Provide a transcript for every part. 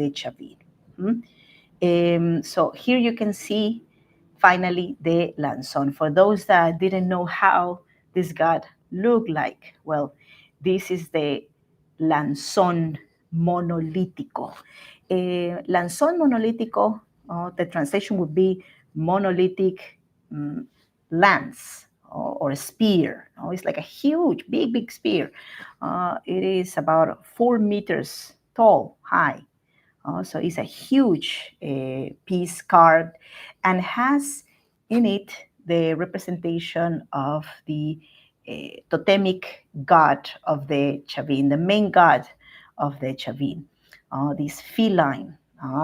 the CHAVIN. So here you can see finally the lanzón. For those that didn't know how this god looked like, well, this is the lanzón monolítico. Lanzón monolítico, the translation would be monolithic lance or a spear. It's like a huge, big spear. It is about 4 meters tall, high. So it's a huge piece carved and has in it the representation of the totemic god of the CHAVIN, the main god of the CHAVIN, this feline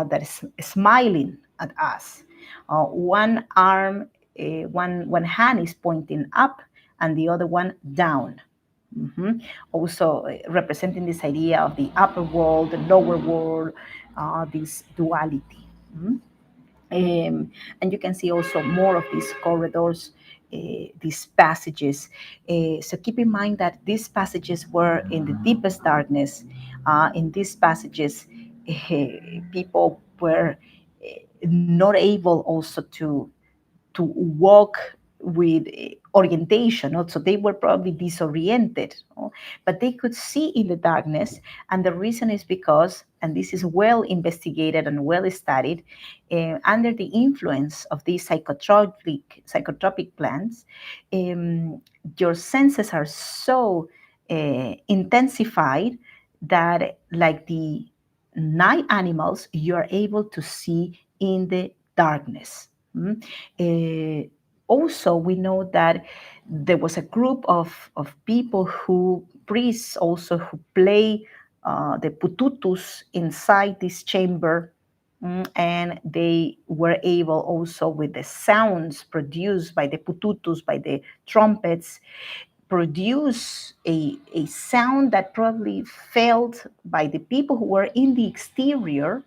that is smiling at us. One arm, one hand is pointing up and the other one down. Also representing this idea of the upper world, the lower world, this duality. And you can see also more of these corridors, these passages. So keep in mind that these passages were in the deepest darkness. In these passages, people were not able also to walk with orientation. Also, they were probably disoriented, but they could see in the darkness. And the reason is because, and this is well investigated and well studied, under the influence of these psychotropic plants, your senses are so intensified that, like the night animals, you are able to see in the darkness. Also, we know that there was a group of people priests also, who play the pututus inside this chamber. And they were able also, with the sounds produced by the pututus, by the trumpets, produce a sound that probably felt by the people who were in the exterior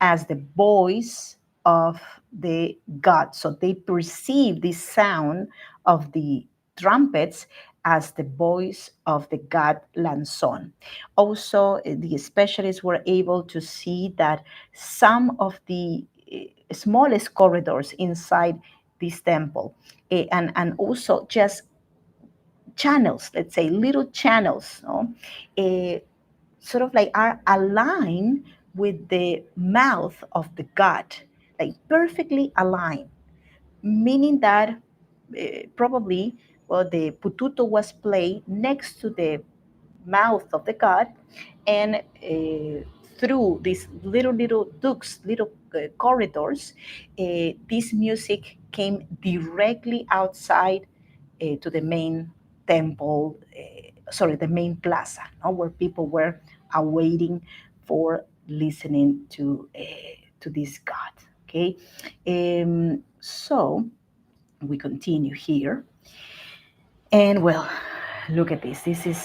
as the voice of the god. So they perceive this sound of the trumpets as the voice of the god Lanzón. Also, the specialists were able to see that some of the smallest corridors inside this temple, and also just channels, let's say little channels, sort of like are aligned with the mouth of the god, like perfectly aligned, meaning that probably, well, the pututo was played next to the mouth of the god, and through these little ducts, little corridors, this music came directly outside to the main temple, the main plaza, where people were awaiting for listening to this god. Okay, so we continue here, and well, look at this. This is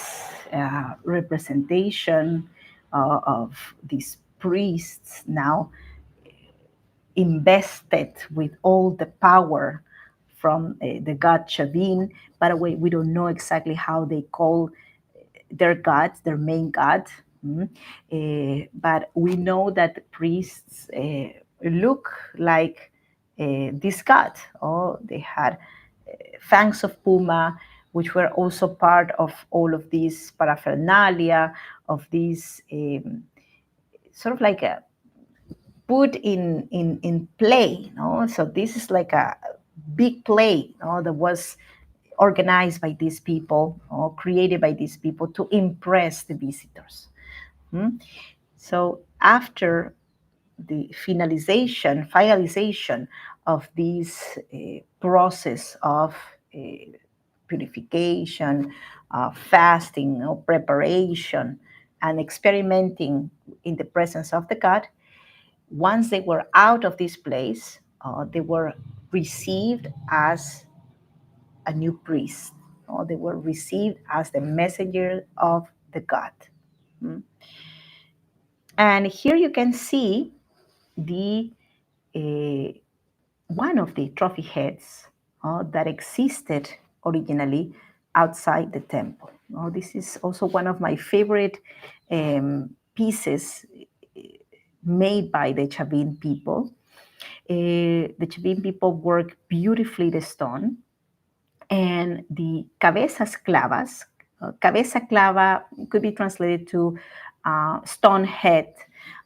a representation of these priests now invested with all the power from the god CHAVIN. By the way, we don't know exactly how they call their god, their main god. But we know that the priests look like this god. Oh, they had fangs of puma, which were also part of all of these paraphernalia, of these sort of like a put in play. So this is like a big play, that was organized by these people, or created by these people to impress the visitors. So after the finalization of this process of purification, fasting, preparation, and experimenting in the presence of the god, once they were out of this place, they were received as a new priest. They were received as the messenger of the god. And here you can see the one of the trophy heads that existed originally outside the temple. This is also one of my favorite pieces made by the CHAVIN people. The CHAVIN people work beautifully the stone, and the cabezas clavas. Cabeza clava could be translated to stone head.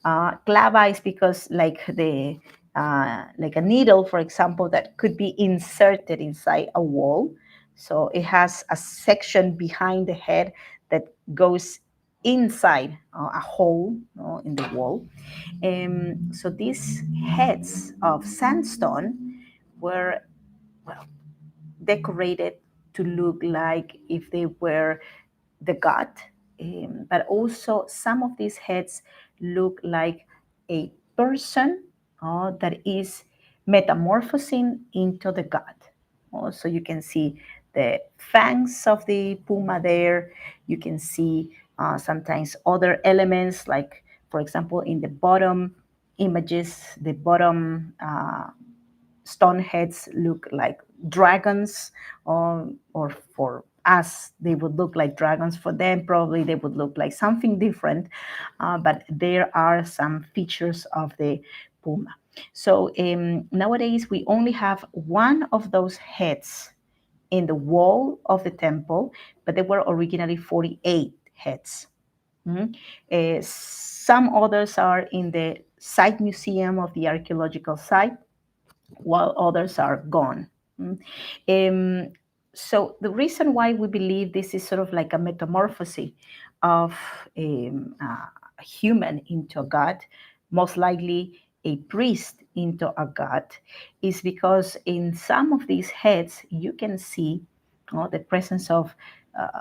Clava is because like a needle, for example, that could be inserted inside a wall. So it has a section behind the head that goes inside a hole in the wall. So these heads of sandstone were, well, decorated to look like if they were the god, but also some of these heads look like a person that is metamorphosing into the god. So you can see the fangs of the puma there. You can see sometimes other elements, like, for example, in the bottom images, the bottom stone heads look like dragons, or for us, they would look like dragons. For them, probably they would look like something different, but there are some features of the puma. So nowadays, we only have one of those heads in the wall of the temple, but there were originally 48 heads. Mhm. Some others are in the site museum of the archaeological site, while others are gone. Mm. Um, so the reason why we believe this is sort of like a metamorphosis of a human into a god, most likely a priest into a god, is because in some of these heads you can see the presence of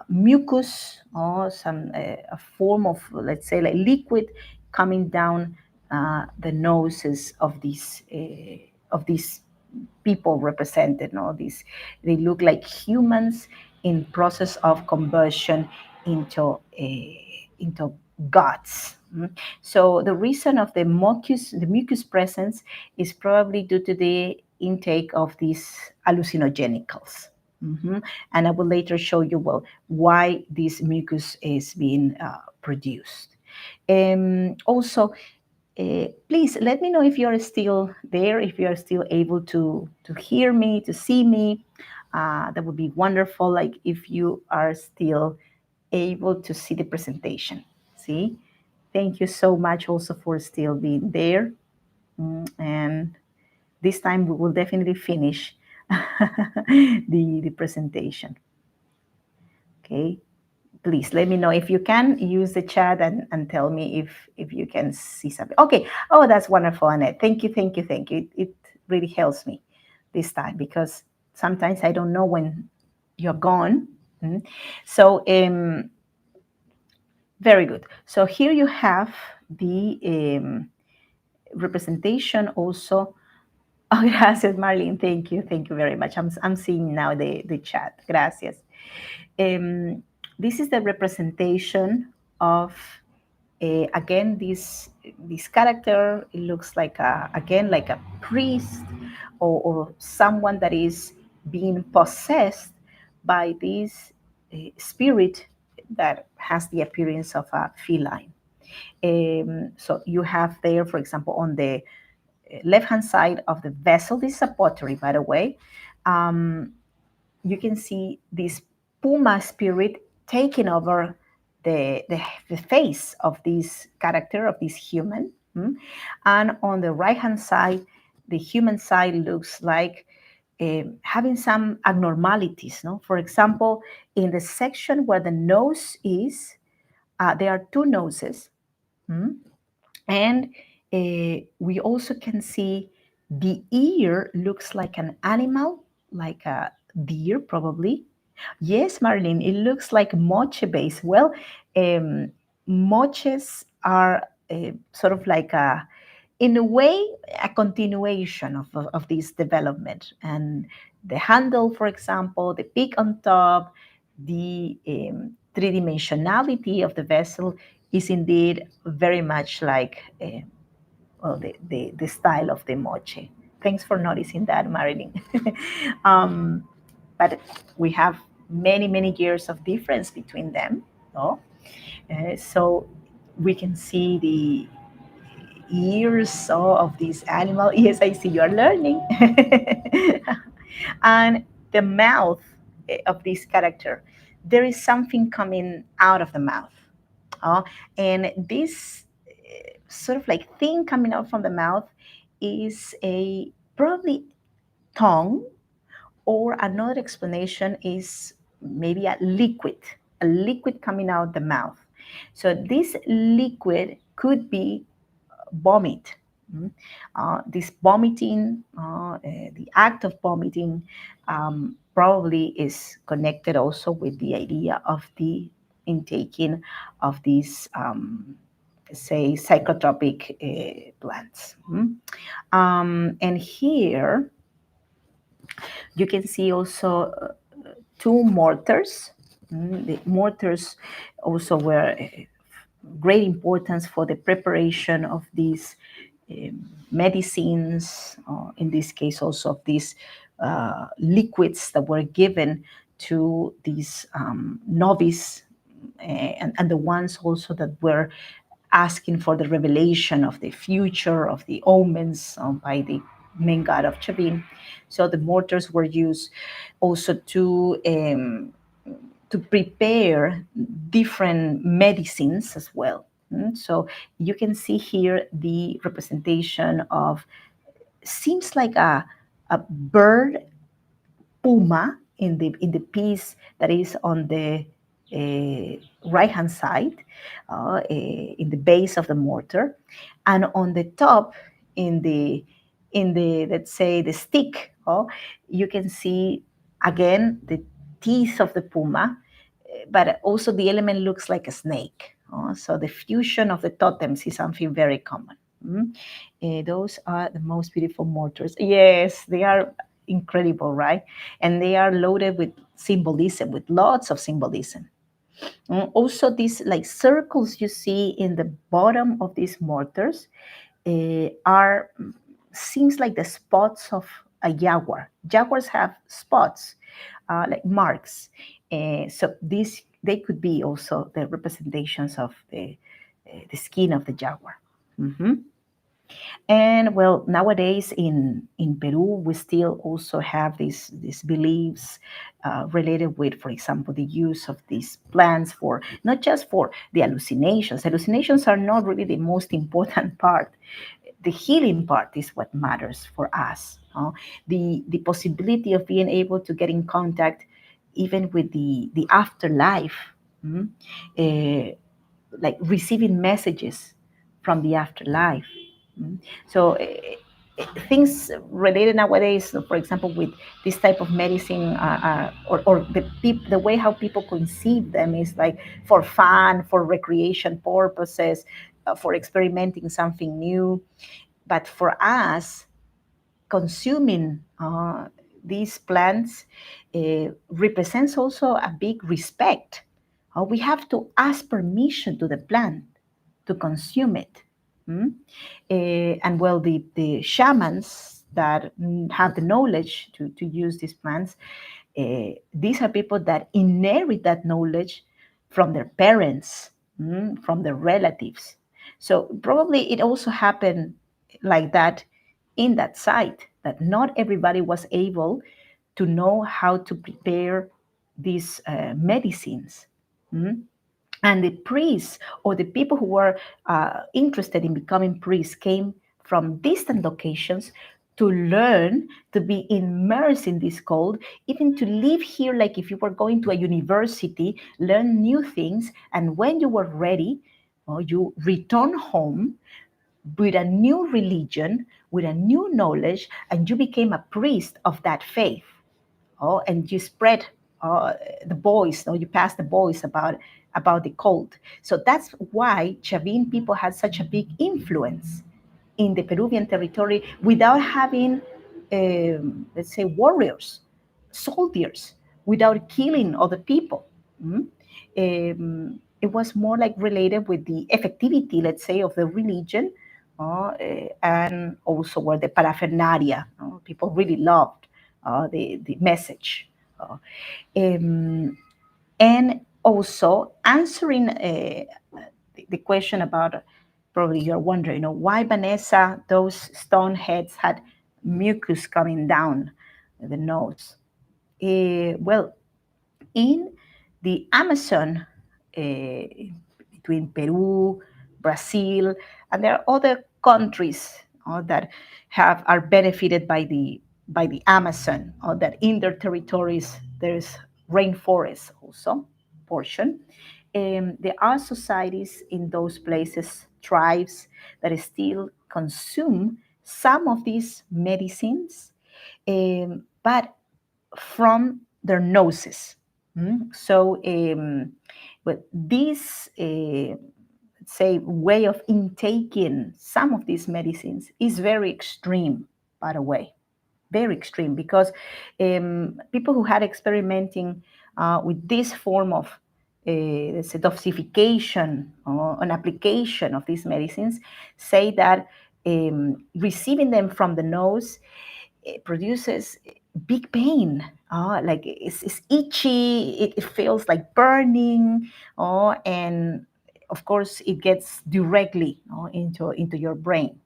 mucus, or some a form of, let's say, like liquid coming down the noses of these people represented. No, these, they look like humans in process of conversion into gods. So the reason of the mucus presence is probably due to the intake of these hallucinogenicals. And I will later show you, well, why this mucus is being produced. Also, please let me know if you're still there, if you are still able to hear me, to see me. That would be wonderful. Like if you are still able to see the presentation. See, thank you so much also for still being there. And this time we will definitely finish the presentation. Okay. Please let me know if you can use the chat, and tell me if you can see something. Okay. Oh, that's wonderful, Annette. Thank you, thank you, thank you. It really helps me this time, because sometimes I don't know when you're gone. So very good. So here you have the representation also. Oh, gracias, Marlene. Thank you very much. I'm seeing now the chat. Gracias. This is the representation of, again, this character. It looks like again, like a priest, or someone that is being possessed by this spirit that has the appearance of a feline. So you have there, for example, on the left hand side of the vessel, this is a pottery, by the way. You can see this puma spirit taking over the face of this character, of this human. And on the right hand side, the human side looks like having some abnormalities. No, for example, in the section where the nose is, there are two noses. And we also can see the ear looks like an animal, like a deer, probably. Yes, Marilyn, it looks like moche base. Well, moches are sort of like in a way, a continuation of this development. And the handle, for example, the peak on top, the three-dimensionality of the vessel is indeed very much like well, the style of the moche. Thanks for noticing that, Marilyn. um, but we have many, many years of difference between them. No? So we can see ears of this animal. Yes, I see you are learning. And the mouth of this character, there is something coming out of the mouth. Uh, and this sort of like thing coming out from the mouth is a probably tongue, or another explanation is maybe a liquid coming out the mouth. So this liquid could be vomit. Mm. This vomiting, the act of vomiting, probably is connected also with the idea of the intaking of these, say, psychotropic plants. Mm. And here you can see also two mortars. The mortars also were great importance for the preparation of these medicines, in this case also of these liquids that were given to these novice, and the ones also that were asking for the revelation of the future, of the omens, by the main god of Chavin. So the mortars were used also to prepare different medicines as well. So you can see here the representation of, seems like a bird puma in the piece that is on the right hand side, in the base of the mortar, and on the top, in the let's say the stick, you can see again the teeth of the puma, but also the element looks like a snake. So the fusion of the totems is something very common. Mm. Those are the most beautiful mortars. Yes, they are incredible, right? And they are loaded with symbolism, with lots of symbolism. Also, these like circles you see in the bottom of these mortars are, seems like the spots of a jaguar. Jaguars have spots, like marks. So these, they could be also the representations of the skin of the jaguar. Mhm. And well, nowadays in Peru, we still also have these beliefs related with, for example, the use of these plants for not just for the hallucinations. Hallucinations are not really the most important part. The healing part is what matters for us. The possibility of being able to get in contact even with the afterlife. mm, eh, like receiving messages from the afterlife. Mm. So things related nowadays, for example, with this type of medicine, or the way how people conceive them is like for fun, for recreation purposes, for experimenting something new. But for us, consuming these plants represents also a big respect. We have to ask permission to the plant to consume it. Mm? And well, the shamans that have the knowledge to use these plants, these are people that inherit that knowledge from their parents, from their relatives. So probably it also happened like that in that site, that not everybody was able to know how to prepare these medicines. Mm? And the priests, or the people who were interested in becoming priests, came from distant locations to learn, to be immersed in this code, even to live here like if you were going to a university, learn new things. And when you were ready, you return home with a new religion, with a new knowledge, and you became a priest of that faith. And you spread the voice, you pass the voice about the cult. So that's why Chavin people had such a big influence in the Peruvian territory without having, let's say, warriors, soldiers, without killing other people. Mm? It was more like related with the effectivity, let's say, of the religion, and also where the paraphernalia, people really loved the message. Um, and also answering the question about Probably you're wondering, why, Vanessa, those stone heads had mucus coming down the nose. Well, in the Amazon, between Peru, Brazil, and there are other countries that are benefited by the Amazon, that in their territories there is rainforest also portion. There are societies in those places, tribes that still consume some of these medicines, but from their noses. So, but this, say, way of intaking some of these medicines is very extreme, by the way, very extreme, because people who had experimenting with this form of dosification or an application of these medicines say that receiving them from the nose, it produces big pain. Like it's itchy, it feels like burning, and of course it gets directly into your brain.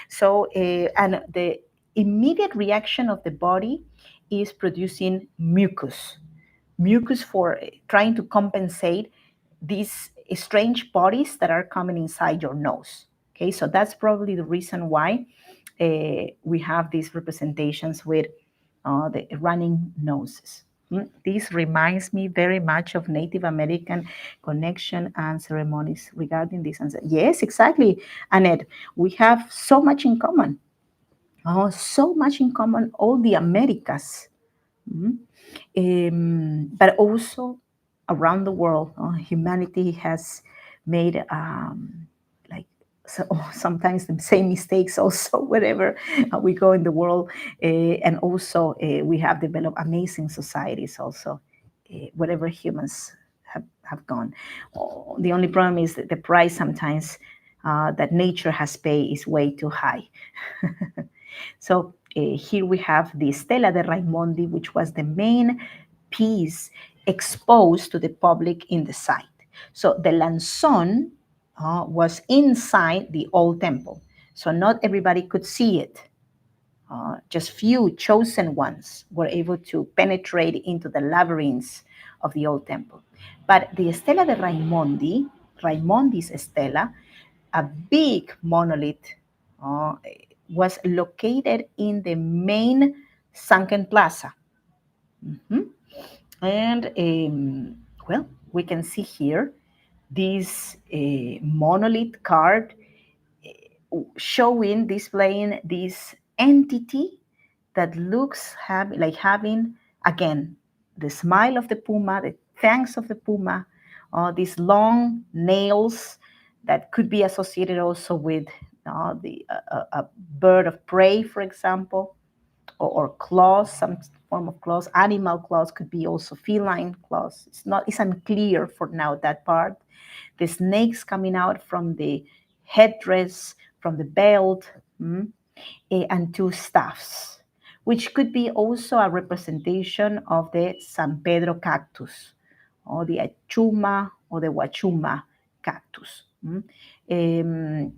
So, and the immediate reaction of the body is producing mucus for trying to compensate these strange bodies that are coming inside your nose. Okay, so that's probably the reason why we have these representations with the running noses. This reminds me very much of Native American connection and ceremonies regarding this. Yes, exactly, Annette. We have so much in common. So much in common, all the Americas. But also around the world, humanity has made like so sometimes the same mistakes also wherever we go in the world, and also we have developed amazing societies also wherever humans have gone. The only problem is that the price sometimes that nature has paid is way too high. So here we have the Stella de Raimondi, which was the main piece exposed to the public in the site. So the lanzón was inside the old temple. So not everybody could see it. Just few chosen ones were able to penetrate into the labyrinths of the old temple. But the Stella de Raimondi, Raimondi's Stella, a big monolith, uh, was located in the main sunken plaza. Mhm. And well, we can see here this monolith card showing, displaying this entity that looks like having, again, the smile of the puma, the fangs of the puma, these long nails that could be associated also with a bird of prey, for example, or claws, some form of claws. Animal claws could be also feline claws. It's unclear for now, that part. The snakes coming out from the headdress, from the belt, and two staffs, which could be also a representation of the San Pedro cactus, or the achuma or the wachuma cactus.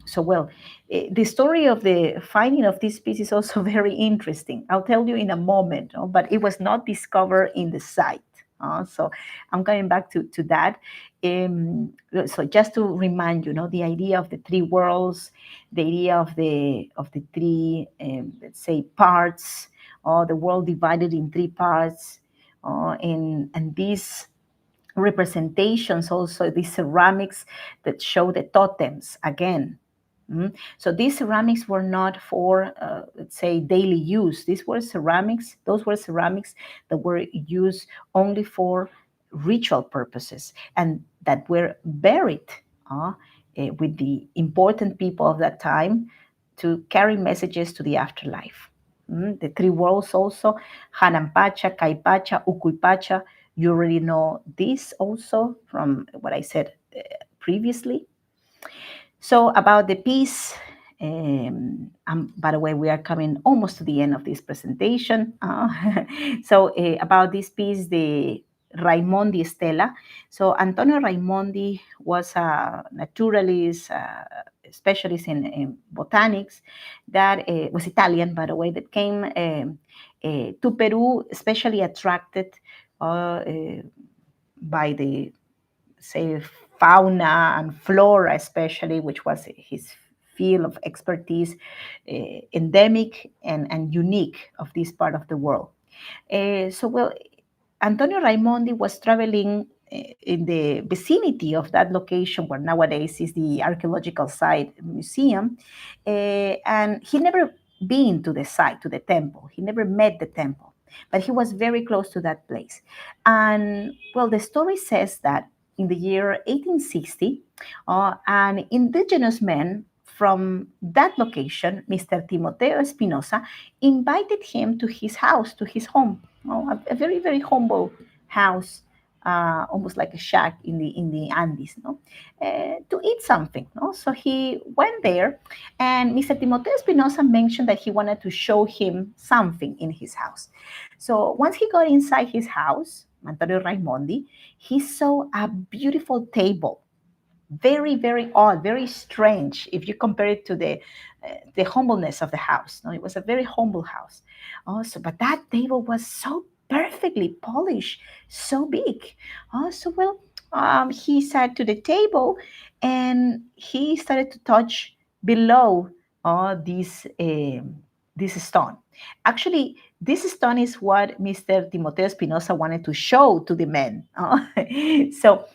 So, well, the story of the finding of this piece is also very interesting. I'll tell you in a moment, but it was not discovered in the site. So I'm coming back to that. So just to remind you, the idea of the three worlds, the idea of the three, let's say, parts, or the world divided in three parts, and these representations, also these ceramics that show the totems again. So these ceramics were not for, let's say, daily use. Those were ceramics that were used only for ritual purposes, and that were buried with the important people of that time to carry messages to the afterlife. The three worlds also, Hananpacha, Kaipacha, Ukuipacha. You already know this also from what I said previously. So about the piece, by the way, we are coming almost to the end of this presentation. So about this piece, the Raimondi Stella. So Antonio Raimondi was a naturalist, specialist in botanics, that was Italian, by the way, that came to Peru, especially attracted by the, say, fauna and flora, especially, which was his field of expertise, endemic and unique of this part of the world. Well, Antonio Raimondi was traveling in the vicinity of that location where nowadays is the archaeological site museum, and he never been to the site, to the temple. He never met the temple, but he was very close to that place. And well, the story says that in the year 1860, an indigenous man from that location, Mr. Timoteo Espinosa, invited him to his house, to his home, a very, very humble house, almost like a shack in the Andes, no? To eat something. No? So he went there, and Mr. Timoteo Espinosa mentioned that he wanted to show him something in his house. So once he got inside his house, Antonio Raimondi, he saw a beautiful table, very, very odd, very strange if you compare it to the humbleness of the house. No, it was a very humble house. Also, but that table was so perfectly polished, so big. Also, well, he sat to the table and he started to touch below this stone. Actually, this stone is what Mr. Timoteo Espinosa wanted to show to the men. So,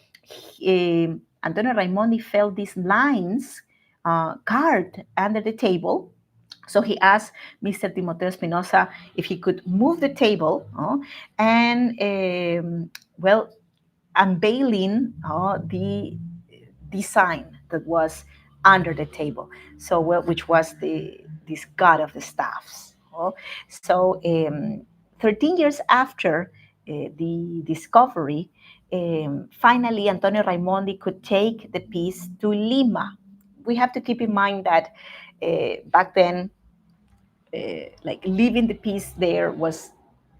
Antonio Raimondi felt these lines carved under the table. So he asked Mr. Timoteo Espinosa if he could move the table, and well, unveiling the design that was under the table. So, well, which was the this god of the staffs. So, 13 years after the discovery, finally Antonio Raimondi could take the piece to Lima. We have to keep in mind that back then, like leaving the piece there was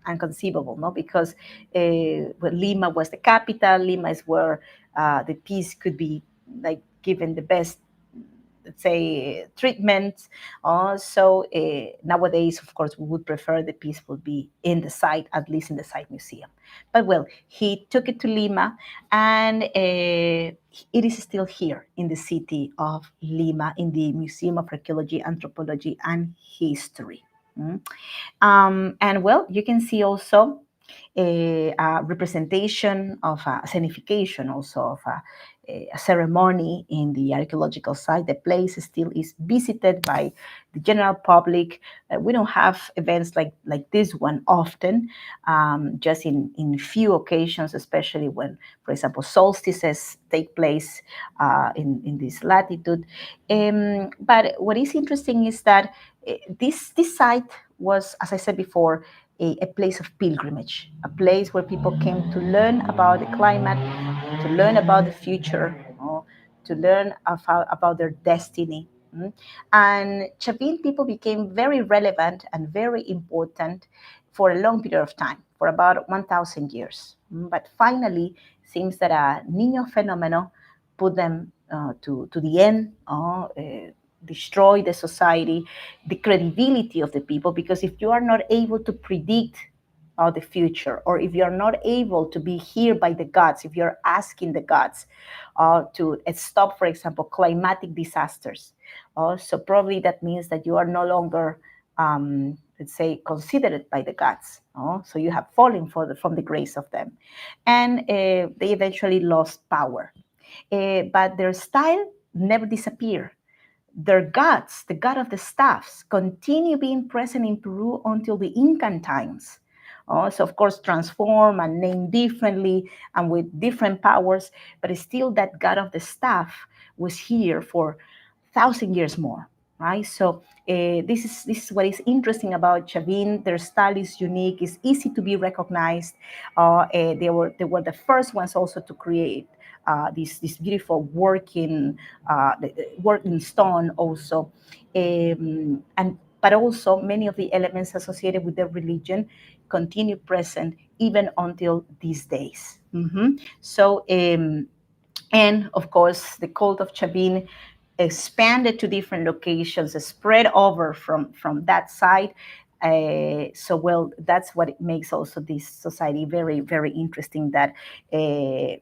unconceivable, no? Because well, Lima was the capital. Lima is where the piece could be like given the best, let's say, treatment. Nowadays, of course, we would prefer the piece would be in the site, at least in the site museum. But well, he took it to Lima, and it is still here in the city of Lima in the Museum of Archaeology, Anthropology, and History. Mm. And well, you can see also a representation of a signification also of a ceremony in the archaeological site. The place still is visited by the general public. We don't have events like this one often, just in few occasions, especially when, for example, solstices take place in this latitude. But what is interesting is that this site was, as I said before, a place of pilgrimage, a place where people came to learn about the climate, to learn about the future, to learn about their destiny. And CHAVIN people became very relevant and very important for a long period of time, for about 1,000 years. But finally, seems that a Niño phenomenon put them to the end, destroy the society, the credibility of the people, because if you are not able to predict the future, or if you're not able to be here by the gods, if you're asking the gods to stop, for example, climatic disasters, so probably that means that you are no longer, let's say, considered by the gods. So you have fallen from the grace of them. And they eventually lost power. But their style never disappeared. Their gods, the god of the staffs, continue being present in Peru until the Incan times. So, of course, transform and named differently and with different powers, but still that god of the staff was here for 1,000 years more, right? So this is what is interesting about CHAVIN. Their style is unique. It's easy to be recognized. They were the first ones also to create this beautiful working stone also, and but also many of the elements associated with their religion continue present even until these days. So, and of course, the cult of CHAVIN expanded to different locations, spread over from that side. So well, that's what it makes also this society very very interesting. That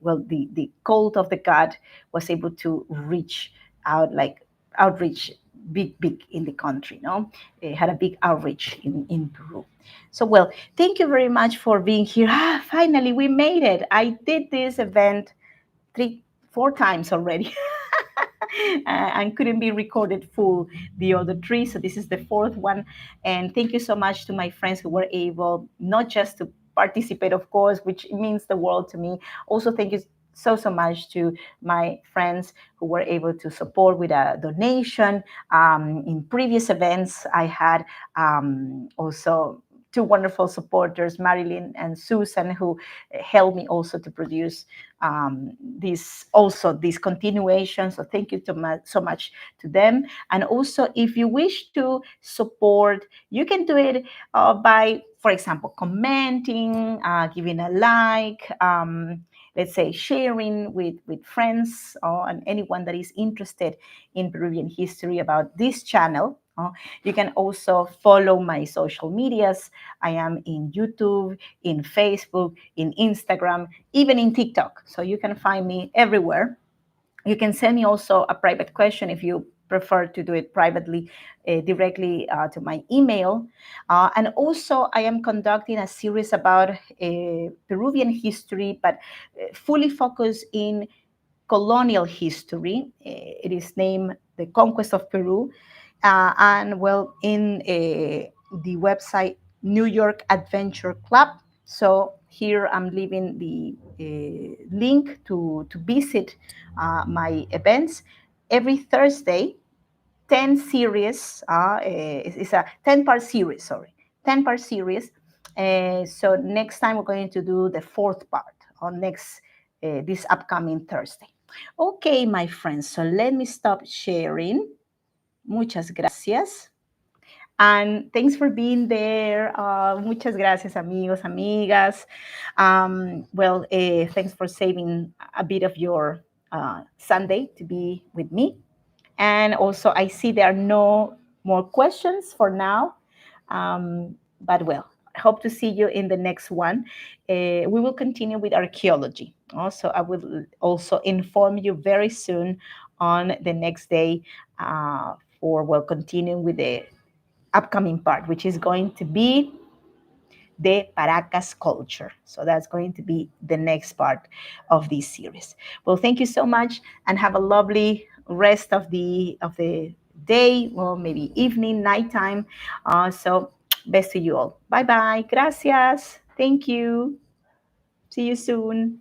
well, the cult of the god was able to reach out, like outreach big in the country. No, it had a big outreach in Peru. So well, thank you very much for being here. Finally, we made it. I did this event three, 4 times already. And couldn't be recorded full the other three. So this is the fourth one. And thank you so much to my friends who were able not just to participate, of course, which means the world to me. Also, thank you so much to my friends who were able to support with a donation. In previous events, I had also two wonderful supporters, Marilyn and Susan, who helped me also to produce this continuation. So thank you so much to them. And also, if you wish to support, you can do it by, for example, commenting, giving a like, let's say sharing with friends, and anyone that is interested in Peruvian history about this channel. You can also follow my social medias. I am in YouTube, in Facebook, in Instagram, even in TikTok. So you can find me everywhere. You can send me also a private question if you prefer to do it privately, directly to my email. And also, I am conducting a series about Peruvian history, but fully focused in colonial history. It is named The Conquest of Peru. And well, in the website New York Adventure Club. So here I'm leaving the link to visit my events every Thursday. 10 series, it's a 10-part series, sorry, 10-part series. So next time we're going to do the fourth part on next this upcoming Thursday. Okay, my friends, so let me stop sharing. Muchas gracias. And thanks for being there. Muchas gracias, amigos, amigas. Well, thanks for saving a bit of your Sunday to be with me. And also, I see there are no more questions for now. But well, I hope to see you in the next one. We will continue with archaeology. Also, I will also inform you very soon on the next day for, well, continuing with the upcoming part, which is going to be the Paracas culture. So that's going to be the next part of this series. Well, thank you so much, and have a lovely rest of the day, well, maybe evening, nighttime. So best to you all. Bye bye. Gracias. Thank you. See you soon.